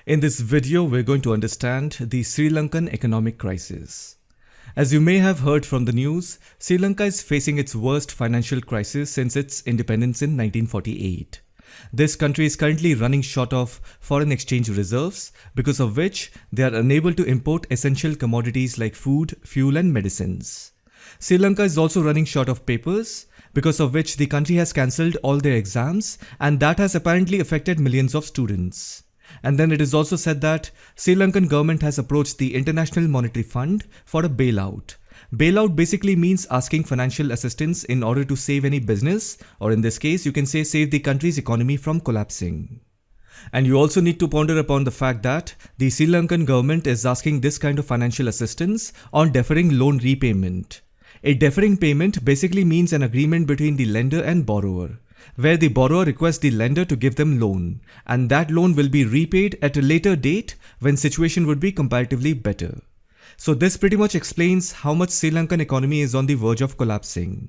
In this video, we're going to understand the Sri Lankan economic crisis. As you may have heard from the news, Sri Lanka is facing its worst financial crisis since its independence in 1948. This country is currently running short of foreign exchange reserves, because of which they are unable to import essential commodities like food, fuel and medicines. Sri Lanka is also running short of papers, because of which the country has cancelled all their exams, and that has apparently affected millions of students. And then it is also said that Sri Lankan government has approached the International Monetary Fund for a bailout. Bailout basically means asking financial assistance in order to save any business, or in this case you can say save the country's economy from collapsing. And you also need to ponder upon the fact that the Sri Lankan government is asking this kind of financial assistance on deferring loan repayment. A deferring payment basically means an agreement between the lender and borrower, where the borrower requests the lender to give them loan, and that loan will be repaid at a later date when situation would be comparatively better. So this pretty much explains how much Sri Lankan economy is on the verge of collapsing.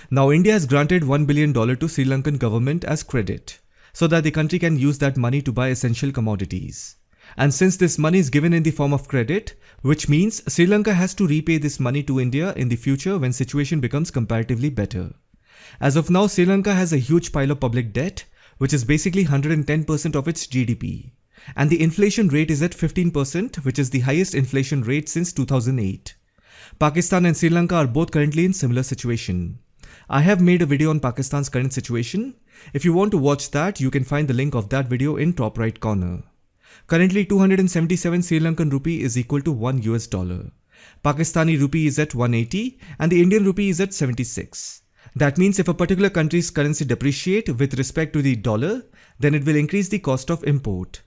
Now India has granted $1 billion to Sri Lankan government as credit, so that the country can use that money to buy essential commodities. And since this money is given in the form of credit, which means Sri Lanka has to repay this money to India in the future when situation becomes comparatively better. As of now, Sri Lanka has a huge pile of public debt, which is basically 110% of its GDP. And the inflation rate is at 15%, which is the highest inflation rate since 2008. Pakistan and Sri Lanka are both currently in similar situation. I have made a video on Pakistan's current situation. If you want to watch that, you can find the link of that video in top right corner. Currently 277 Sri Lankan rupee is equal to $1 US. Pakistani rupee is at 180 and the Indian rupee is at 76. That means if a particular country's currency depreciate with respect to the dollar, then it will increase the cost of import.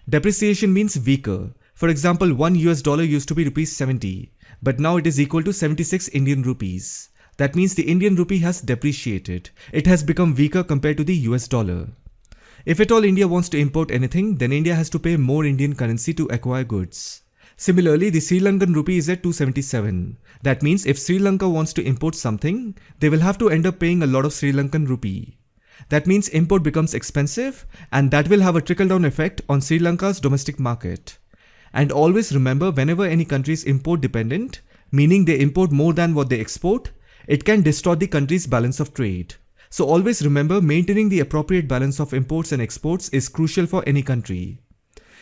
Depreciation means weaker. For example, $1 US used to be rupees 70, but now it is equal to 76 Indian rupees. That means the Indian rupee has depreciated. It has become weaker compared to the US dollar. If at all India wants to import anything, then India has to pay more Indian currency to acquire goods. Similarly, the Sri Lankan rupee is at 277. That means if Sri Lanka wants to import something, they will have to end up paying a lot of Sri Lankan rupee. That means import becomes expensive, and that will have a trickle-down effect on Sri Lanka's domestic market. And always remember, whenever any country is import dependent, meaning they import more than what they export, it can distort the country's balance of trade. So always remember, maintaining the appropriate balance of imports and exports is crucial for any country.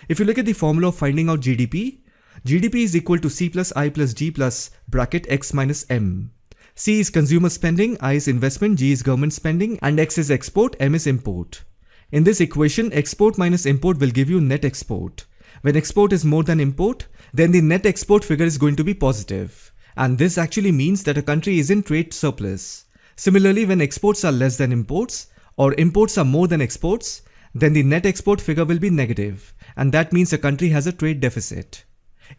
If you look at the formula of finding out GDP is equal to C plus I plus G plus bracket X minus M. C is consumer spending, I is investment, G is government spending, and X is export, M is import. In this equation, export minus import will give you net export. When export is more than import, then the net export figure is going to be positive. And this actually means that a country is in trade surplus. Similarly, when exports are less than imports, or imports are more than exports, then the net export figure will be negative, and that means a country has a trade deficit.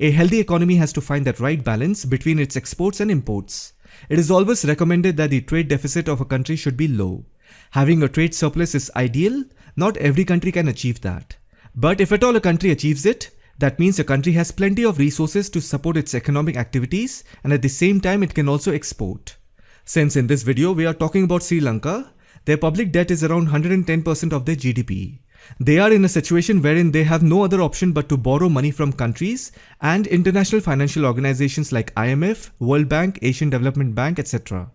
A healthy economy has to find that right balance between its exports and imports. It is always recommended that the trade deficit of a country should be low. Having a trade surplus is ideal. Not every country can achieve that. But if at all a country achieves it, that means a country has plenty of resources to support its economic activities, and at the same time it can also export. Since in this video we are talking about Sri Lanka, their public debt is around 110% of their GDP. They are in a situation wherein they have no other option but to borrow money from countries and international financial organizations like IMF, World Bank, Asian Development Bank, etc.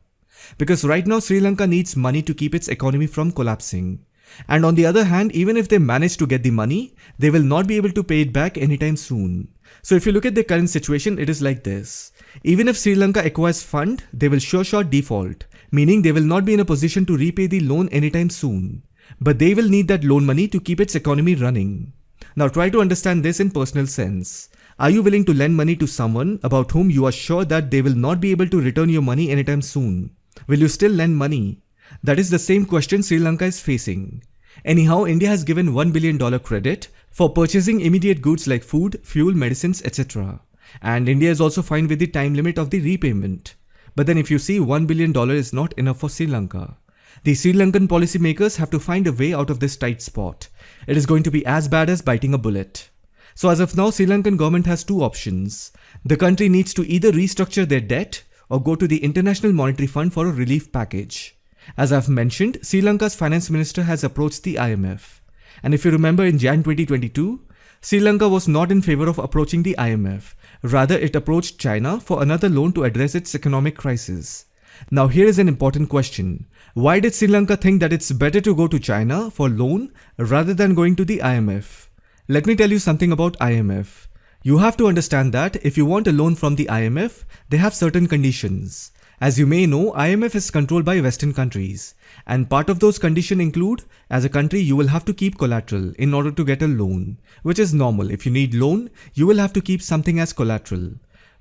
Because right now Sri Lanka needs money to keep its economy from collapsing. And on the other hand, even if they manage to get the money, they will not be able to pay it back anytime soon. So if you look at the current situation, it is like this. Even if Sri Lanka acquires fund, they will sure shot default, meaning they will not be in a position to repay the loan anytime soon. But they will need that loan money to keep its economy running. Now try to understand this in personal sense. Are you willing to lend money to someone about whom you are sure that they will not be able to return your money anytime soon? Will you still lend money? That is the same question Sri Lanka is facing. Anyhow, India has given $1 billion credit for purchasing immediate goods like food, fuel, medicines, etc. And India is also fine with the time limit of the repayment. But then if you see, $1 billion is not enough for Sri Lanka. The Sri Lankan policymakers have to find a way out of this tight spot. It is going to be as bad as biting a bullet. So as of now, Sri Lankan government has two options. The country needs to either restructure their debt or go to the International Monetary Fund for a relief package. As I've mentioned, Sri Lanka's finance minister has approached the IMF. And if you remember, in Jan 2022, Sri Lanka was not in favor of approaching the IMF. Rather, it approached China for another loan to address its economic crisis. Now, here is an important question. Why did Sri Lanka think that it's better to go to China for loan rather than going to the IMF? Let me tell you something about IMF. You have to understand that if you want a loan from the IMF, they have certain conditions. As you may know, IMF is controlled by Western countries, and part of those conditions include, as a country, you will have to keep collateral in order to get a loan, which is normal. If you need loan, you will have to keep something as collateral.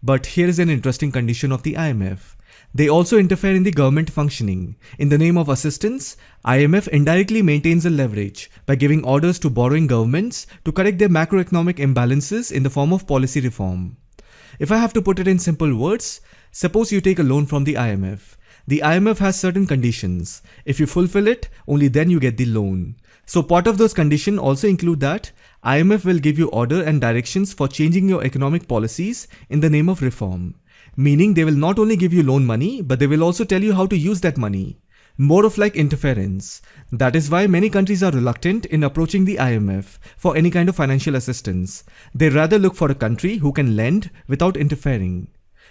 But here is an interesting condition of the IMF. They also interfere in the government functioning. In the name of assistance, IMF indirectly maintains a leverage by giving orders to borrowing governments to correct their macroeconomic imbalances in the form of policy reform. If I have to put it in simple words, suppose you take a loan from the IMF. The IMF has certain conditions. If you fulfill it, only then you get the loan. So part of those conditions also include that IMF will give you order and directions for changing your economic policies in the name of reform. Meaning they will not only give you loan money, but they will also tell you how to use that money. More of like interference. That is why many countries are reluctant in approaching the IMF for any kind of financial assistance. They rather look for a country who can lend without interfering.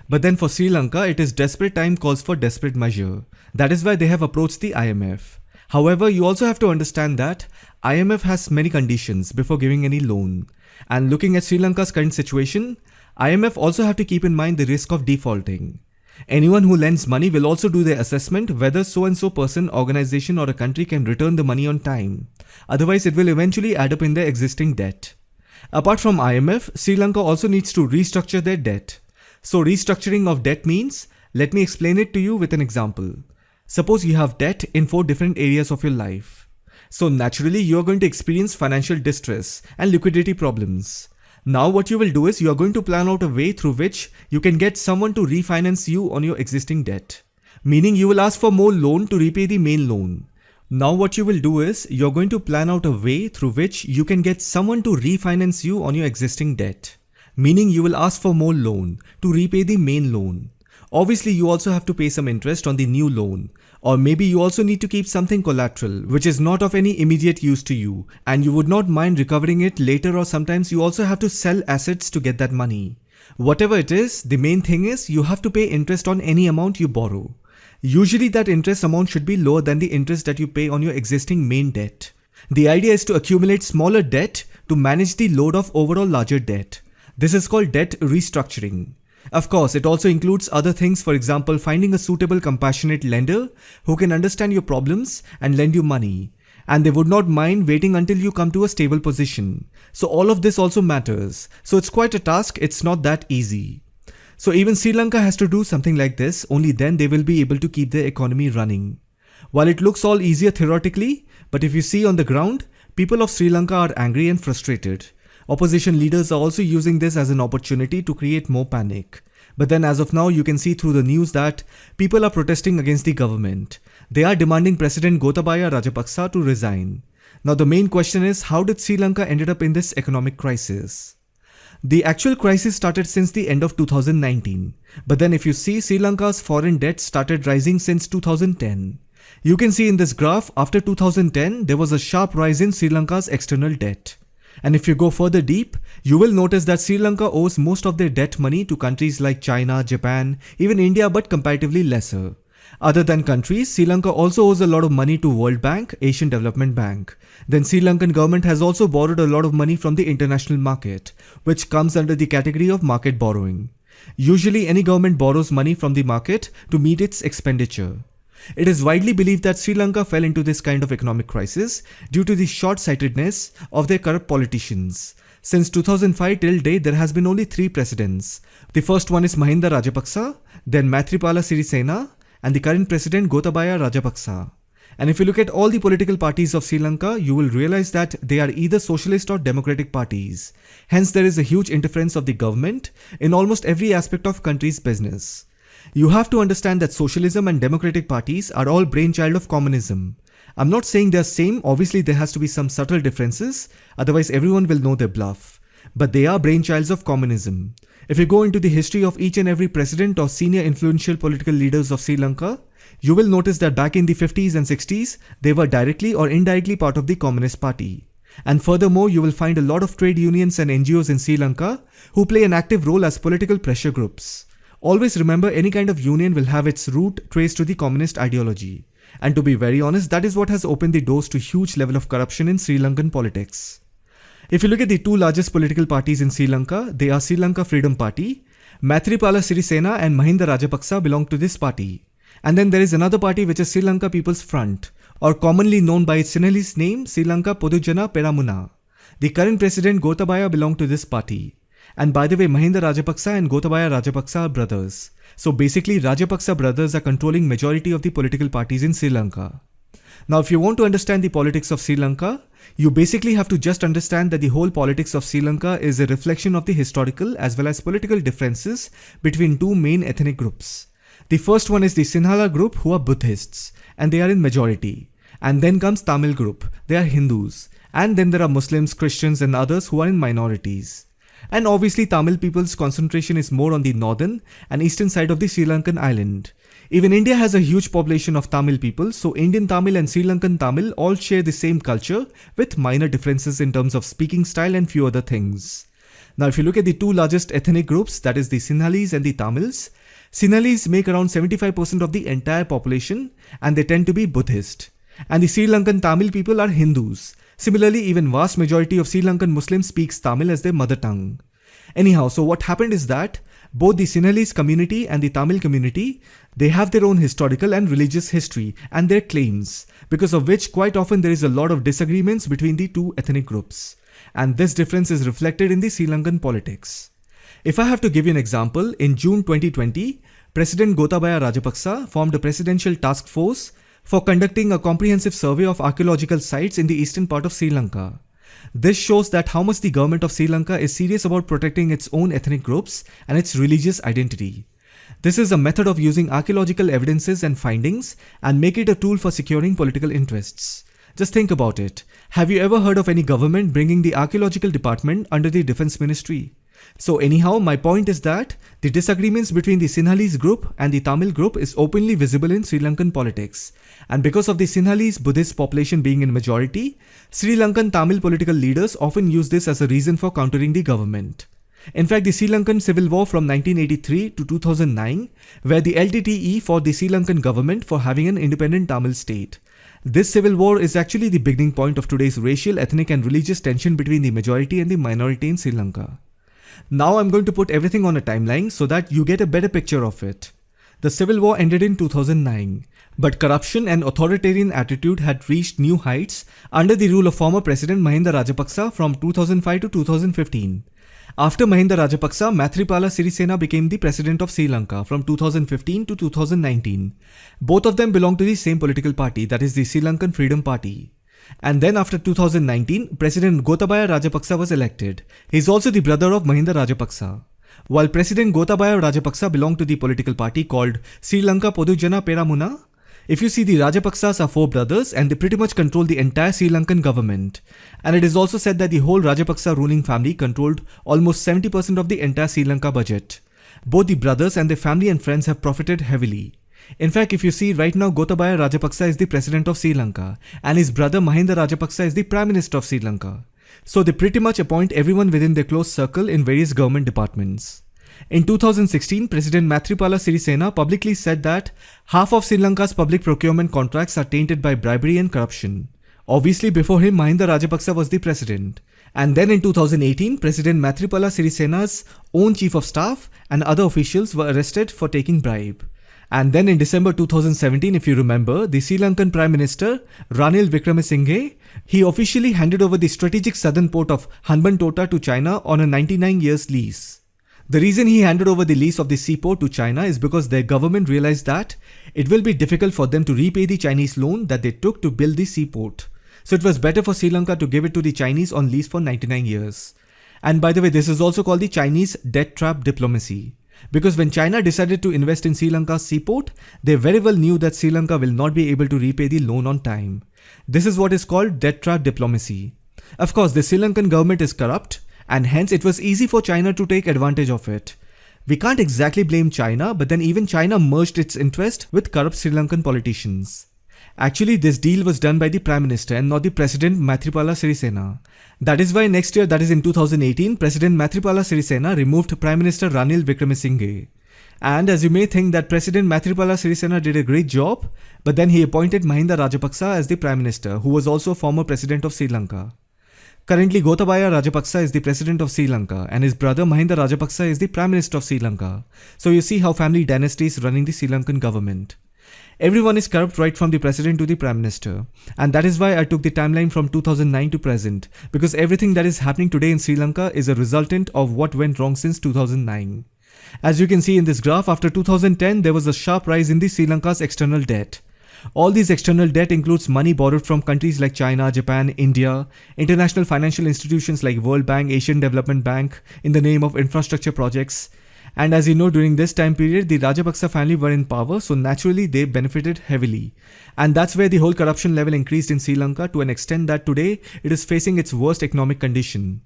But then for Sri Lanka, it is desperate time calls for desperate measure. That is why they have approached the IMF. However, you also have to understand that IMF has many conditions before giving any loan. And looking at Sri Lanka's current situation, IMF also have to keep in mind the risk of defaulting. Anyone who lends money will also do their assessment whether so-and-so person, organization or a country can return the money on time. Otherwise, it will eventually add up in their existing debt. Apart from IMF, Sri Lanka also needs to restructure their debt. So restructuring of debt means, let me explain it to you with an example. Suppose you have debt in 4 different areas of your life. So naturally, you are going to experience financial distress and liquidity problems. Now what you will do is you are going to plan out a way through which you can get someone to refinance you on your existing debt. Meaning you will ask for more loan to repay the main loan. Now what you will do is you are going to plan out a way through which you can get someone to refinance you on your existing debt. Meaning you will ask for more loan to repay the main loan. Obviously you also have to pay some interest on the new loan. Or maybe you also need to keep something collateral which is not of any immediate use to you and you would not mind recovering it later, or sometimes you also have to sell assets to get that money. Whatever it is, the main thing is you have to pay interest on any amount you borrow. Usually that interest amount should be lower than the interest that you pay on your existing main debt. The idea is to accumulate smaller debt to manage the load of overall larger debt. This is called debt restructuring. Of course, it also includes other things, for example, finding a suitable compassionate lender who can understand your problems and lend you money. And they would not mind waiting until you come to a stable position. So all of this also matters. So it's quite a task, it's not that easy. So even Sri Lanka has to do something like this, only then they will be able to keep their economy running. While it looks all easier theoretically, but if you see on the ground, people of Sri Lanka are angry and frustrated. Opposition leaders are also using this as an opportunity to create more panic. But then as of now, you can see through the news that people are protesting against the government. They are demanding President Gotabaya Rajapaksa to resign. Now the main question is, how did Sri Lanka ended up in this economic crisis? The actual crisis started since the end of 2019. But then if you see, Sri Lanka's foreign debt started rising since 2010. You can see in this graph, after 2010, there was a sharp rise in Sri Lanka's external debt. And if you go further deep, you will notice that Sri Lanka owes most of their debt money to countries like China, Japan, even India, but comparatively lesser. Other than countries, Sri Lanka also owes a lot of money to World Bank, Asian Development Bank. Then Sri Lankan government has also borrowed a lot of money from the international market, which comes under the category of market borrowing. Usually any government borrows money from the market to meet its expenditure. It is widely believed that Sri Lanka fell into this kind of economic crisis due to the short-sightedness of their corrupt politicians. Since 2005 till date, there has been only 3 presidents. The first one is Mahinda Rajapaksa, then Maithripala Sirisena, and the current president Gotabaya Rajapaksa. And if you look at all the political parties of Sri Lanka, you will realize that they are either socialist or democratic parties. Hence, there is a huge interference of the government in almost every aspect of country's business. You have to understand that socialism and democratic parties are all brainchild of communism. I'm not saying they're same, obviously there has to be some subtle differences, otherwise everyone will know their bluff. But they are brainchilds of communism. If you go into the history of each and every president or senior influential political leaders of Sri Lanka, you will notice that back in the 50s and 60s, they were directly or indirectly part of the Communist Party. And furthermore, you will find a lot of trade unions and NGOs in Sri Lanka who play an active role as political pressure groups. Always remember, any kind of union will have its root traced to the communist ideology. And to be very honest, that is what has opened the doors to huge level of corruption in Sri Lankan politics. If you look at the two largest political parties in Sri Lanka, they are Sri Lanka Freedom Party. Maithripala Sirisena and Mahinda Rajapaksa belong to this party. And then there is another party which is Sri Lanka People's Front, or commonly known by its Sinhalese name, Sri Lanka Podujana Peramuna. The current president Gotabaya belonged to this party. And by the way, Mahinda Rajapaksa and Gotabaya Rajapaksa are brothers. So basically, Rajapaksa brothers are controlling majority of the political parties in Sri Lanka. Now, if you want to understand the politics of Sri Lanka, you basically have to just understand that the whole politics of Sri Lanka is a reflection of the historical as well as political differences between two main ethnic groups. The first one is the Sinhala group, who are Buddhists, and they are in majority. And then comes Tamil group, they are Hindus. And then there are Muslims, Christians and others who are in minorities. And obviously Tamil people's concentration is more on the northern and eastern side of the Sri Lankan island. Even India has a huge population of Tamil people, so Indian Tamil and Sri Lankan Tamil all share the same culture with minor differences in terms of speaking style and few other things. Now if you look at the two largest ethnic groups, that is the Sinhalese and the Tamils, Sinhalese make around 75% of the entire population and they tend to be Buddhist. And the Sri Lankan Tamil people are Hindus. Similarly, even vast majority of Sri Lankan Muslims speaks Tamil as their mother tongue. Anyhow, so what happened is that both the Sinhalese community and the Tamil community, they have their own historical and religious history and their claims, because of which quite often there is a lot of disagreements between the two ethnic groups. And this difference is reflected in the Sri Lankan politics. If I have to give you an example, in June 2020, President Gotabaya Rajapaksa formed a presidential task force for conducting a comprehensive survey of archaeological sites in the eastern part of Sri Lanka. This shows that how much the government of Sri Lanka is serious about protecting its own ethnic groups and its religious identity. This is a method of using archaeological evidences and findings and make it a tool for securing political interests. Just think about it. Have you ever heard of any government bringing the archaeological department under the defense ministry? So anyhow, my point is that the disagreements between the Sinhalese group and the Tamil group is openly visible in Sri Lankan politics. And because of the Sinhalese Buddhist population being in majority, Sri Lankan Tamil political leaders often use this as a reason for countering the government. In fact, the Sri Lankan Civil War from 1983 to 2009, where the LTTE fought the Sri Lankan government for having an independent Tamil state. This civil war is actually the beginning point of today's racial, ethnic and religious tension between the majority and the minority in Sri Lanka. Now I'm going to put everything on a timeline so that you get a better picture of it. The civil war ended in 2009, but corruption and authoritarian attitude had reached new heights under the rule of former President Mahinda Rajapaksa from 2005 to 2015. After Mahinda Rajapaksa, Maithripala Sirisena became the president of Sri Lanka from 2015 to 2019. Both of them belong to the same political party, that is the Sri Lankan Freedom Party. And then after 2019, President Gotabaya Rajapaksa was elected. He is also the brother of Mahinda Rajapaksa. While President Gotabaya Rajapaksa belonged to the political party called Sri Lanka Podujana Peramuna, if you see, the Rajapaksas are four brothers and they pretty much control the entire Sri Lankan government. And it is also said that the whole Rajapaksa ruling family controlled almost 70% of the entire Sri Lanka budget. Both the brothers and their family and friends have profited heavily. In fact, if you see, right now Gotabaya Rajapaksa is the president of Sri Lanka and his brother Mahinda Rajapaksa is the prime minister of Sri Lanka. So they pretty much appoint everyone within their close circle in various government departments. In 2016, President Maithripala Sirisena publicly said that half of Sri Lanka's public procurement contracts are tainted by bribery and corruption. Obviously, before him, Mahinda Rajapaksa was the president. And then in 2018, President Maithripala Sirisena's own chief of staff and other officials were arrested for taking bribe. And then in December 2017, if you remember, the Sri Lankan Prime Minister Ranil Wickremesinghe, he officially handed over the strategic southern port of Hambantota to China on a 99 years lease. The reason he handed over the lease of the seaport to China is because their government realized that it will be difficult for them to repay the Chinese loan that they took to build the seaport. So it was better for Sri Lanka to give it to the Chinese on lease for 99 years. And by the way, this is also called the Chinese debt trap diplomacy. Because when China decided to invest in Sri Lanka's seaport, they very well knew that Sri Lanka will not be able to repay the loan on time. This is what is called debt trap diplomacy. Of course, the Sri Lankan government is corrupt, and hence it was easy for China to take advantage of it. We can't exactly blame China, but then even China merged its interest with corrupt Sri Lankan politicians. Actually, this deal was done by the Prime Minister and not the President Maithripala Sirisena. That is why next year, that is in 2018, President Maithripala Sirisena removed Prime Minister Ranil Wickremesinghe. And as you may think that President Maithripala Sirisena did a great job, but then he appointed Mahinda Rajapaksa as the Prime Minister, who was also former President of Sri Lanka. Currently, Gotabaya Rajapaksa is the President of Sri Lanka and his brother Mahinda Rajapaksa is the Prime Minister of Sri Lanka. So you see how family dynasty is running the Sri Lankan government. Everyone is corrupt right from the President to the Prime Minister. And that is why I took the timeline from 2009 to present, because everything that is happening today in Sri Lanka is a resultant of what went wrong since 2009. As you can see in this graph, after 2010, there was a sharp rise in the Sri Lanka's external debt. All these external debt includes money borrowed from countries like China, Japan, India, international financial institutions like World Bank, Asian Development Bank in the name of infrastructure projects. And as you know, during this time period, the Rajapaksa family were in power, so naturally they benefited heavily. And that's where the whole corruption level increased in Sri Lanka to an extent that today it is facing its worst economic condition.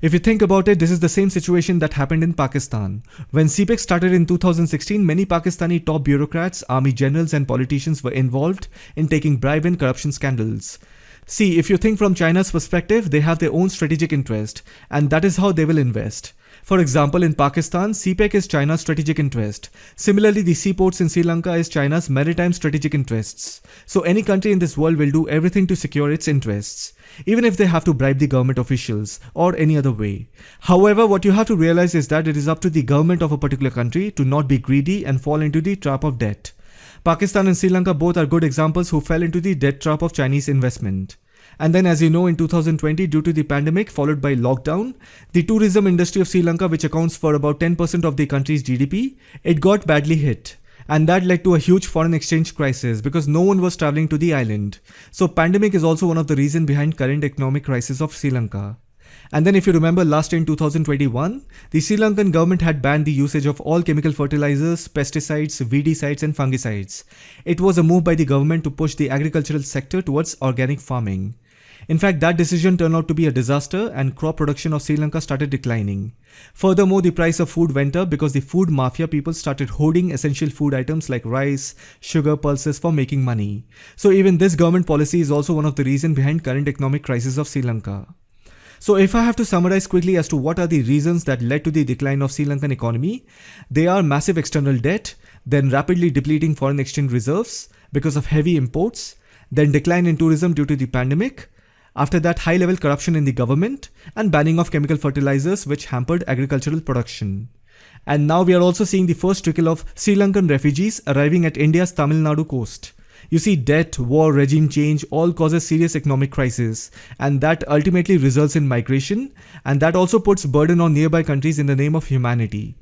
If you think about it, this is the same situation that happened in Pakistan. When CPEC started in 2016, many Pakistani top bureaucrats, army generals and politicians were involved in taking bribe and corruption scandals. See, if you think from China's perspective, they have their own strategic interest, and that is how they will invest. For example, in Pakistan, CPEC is China's strategic interest. Similarly, the seaports in Sri Lanka is China's maritime strategic interests. So any country in this world will do everything to secure its interests, even if they have to bribe the government officials or any other way. However, what you have to realize is that it is up to the government of a particular country to not be greedy and fall into the trap of debt. Pakistan and Sri Lanka both are good examples who fell into the debt trap of Chinese investment. And then, as you know, in 2020, due to the pandemic followed by lockdown, the tourism industry of Sri Lanka, which accounts for about 10% of the country's GDP, it got badly hit. And that led to a huge foreign exchange crisis because no one was traveling to the island. So pandemic is also one of the reasons behind current economic crisis of Sri Lanka. And then if you remember last year in 2021, the Sri Lankan government had banned the usage of all chemical fertilizers, pesticides, weedicides and fungicides. It was a move by the government to push the agricultural sector towards organic farming. In fact, that decision turned out to be a disaster and crop production of Sri Lanka started declining. Furthermore, the price of food went up because the food mafia people started hoarding essential food items like rice, sugar, pulses for making money. So even this government policy is also one of the reasons behind current economic crisis of Sri Lanka. So if I have to summarize quickly as to what are the reasons that led to the decline of Sri Lankan economy, they are massive external debt, then rapidly depleting foreign exchange reserves because of heavy imports, then decline in tourism due to the pandemic, after that high-level corruption in the government and banning of chemical fertilizers which hampered agricultural production. And now we are also seeing the first trickle of Sri Lankan refugees arriving at India's Tamil Nadu coast. You see, debt, war, regime change all causes serious economic crisis, and that ultimately results in migration, and that also puts burden on nearby countries in the name of humanity.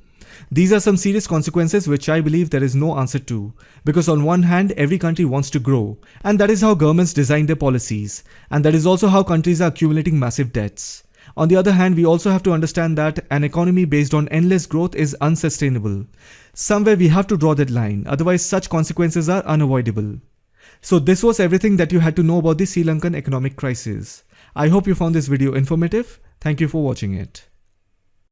These are some serious consequences which I believe there is no answer to, because on one hand every country wants to grow, and that is how governments design their policies, and that is also how countries are accumulating massive debts. On the other hand, we also have to understand that an economy based on endless growth is unsustainable. Somewhere we have to draw that line, otherwise such consequences are unavoidable. So this was everything that you had to know about the Sri Lankan economic crisis. I hope you found this video informative. Thank you for watching it.